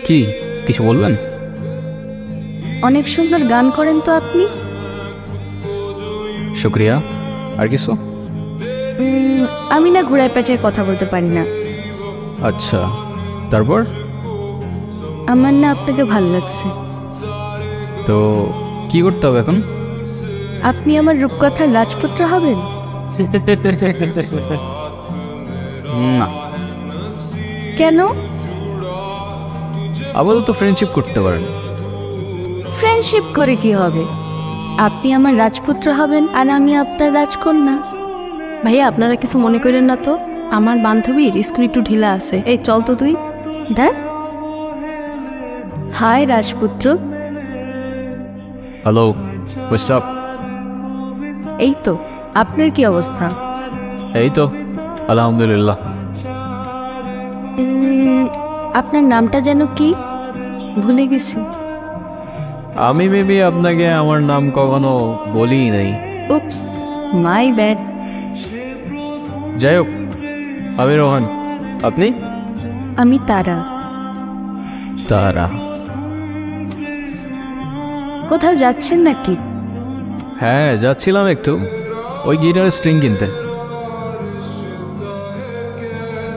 কি কিছু বলবেন? অনেক সুন্দর গান করেন তো আপনি। শুক্রিয়া। আর কিছু? আমি না ঘোড়ায় পেঁচায় কথা বলতে পারি না। আচ্ছা, তারপর? আমার না আপনাকে ভাল লাগছে। তো কি করতে হবে এখন? আপনি আমার রূপকথার রাজপুত্র হবেন। না। কেন? আপাতত ফ্রেন্ডশিপ করতে পারেন। ফ্রেন্ডশিপ করে কি হবে? আপনি আমার রাজপুত্র হবেন আর আমি আপনার রাজকন্যা। ভাইয়া আপনারা কিছু মনে করেন না তো, আমার বান্ধবীর স্কুল একটু ঢিলা আছে, এই চল তো তুই। দেখ, হাই রাজপুত্র। Hello, what's up? এই তো, আপনার কি অবস্থা? এই তো আলহামদুলিল্লাহ। আপনার নামটা যেন কি? ভুলে গেছি। আমি মেবি আপনাকে আমার নাম কখনো বলিই নাই। উপস, মাই ব্যাড। যাই হোক, আমি রোহান। আপনি? আমি তারা। তারা? কোথাও যাচ্ছেন নাকি? হ্যাঁ, যাচ্ছিলাম একটু ওই গিটারের স্ট্রিং কিনতে।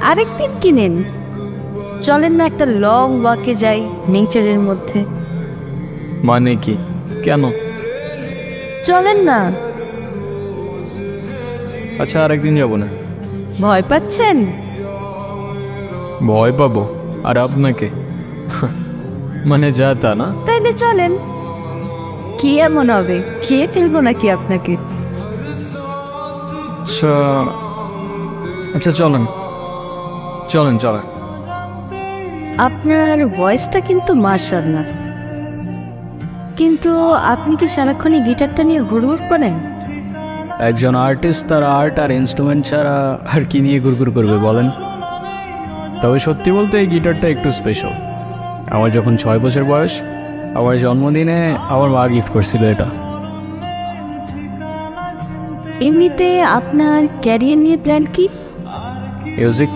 আরেকদিন কিনেন। চলেন না একটা লং ওয়াকে যাই নেচারের মধ্যে। মানে কি? কেন? চলেন না। আচ্ছা, আরেকদিন যাবো না। ভয় পাচ্ছেন? ভয় পাবো? আর আপনাকে? মানে যা তা না। তাইলে চলেন। কি এমন হবে, খেয়ে ফেলবো নাকি আপনাকে? আচ্ছা আচ্ছা, চলেন চলেন চলেন। আপনার ভয়েসটা কিন্তু মাশাআল্লাহ। কিন্তু আপনি কি সারাক্ষণই গিটারটা নিয়ে ঘুরঘুর করেন? একজন আর্টিস্ট তার আর্ট আর ইনস্ট্রুমেন্ট ছাড়া আর কি নিয়ে ঘুরঘুর করবে বলেন? তবে সত্যি বলতে এই গিটারটা একটু স্পেশাল। আমার যখন 6 বছর বয়স, আমার জন্মদিনে আমার মা গিফট করছিল এটা। এমনিতে আপনার ক্যারিয়ার নিয়ে প্ল্যান কি? মিউজিক।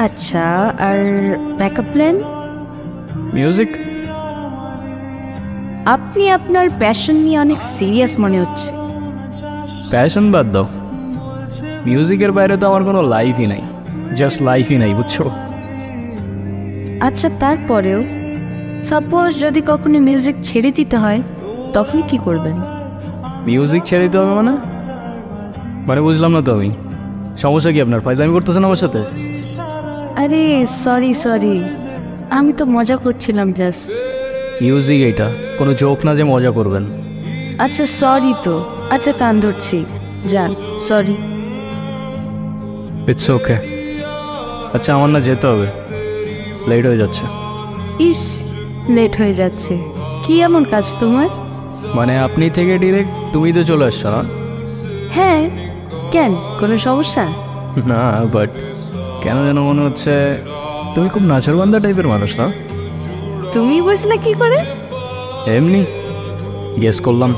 আচ্ছা, আর ব্যাকআপ প্ল্যান? মিউজিক। আপনি আপনার প্যাশন নিয়ে অনেক সিরিয়াস মনে হচ্ছে। প্যাশন বাদ দাও, মিউজিকের বাইরে তো আমার কোনো লাইফই নাই। জাস্ট লাইফই নাই, বুঝছো? আচ্ছা, তারপরেও সাপোজ যদি কখনো মিউজিক ছেড়ে দিতে হয়, তখন কি করবেন? মিউজিক ছেড়ে দিতে হবে মানে? মানে বুঝলাম না তো আমি। সমস্যা কি আপনার? ফায়দামি করতেছেন আমার সাথে? আরে সরি সরি, আমি তো মজা করছিলাম জাস্ট। মিউজিক এটা কোনো জোক না যে মজা করবেন। আচ্ছা সরি তো, আচ্ছা কান ধরছি, যান, সরি। It's okay. আচ্ছা, আমার না যেতে হবে, লেট হয়ে যাচ্ছে। ইস, লেট হয়ে যাচ্ছে? কি এমন কাজ তোমার? মানে আপনি থেকে ডিরেক্ট তুমি তো চলে আসছো না? হ্যাঁ, কেন, কোনো সমস্যা? না, বাট কেন যেন মনে হচ্ছে তুমি খুব নাচরবান্ধা টাইপের মানুষ না? তুমি বুঝলে কি করে? এমনি গেস করলাম।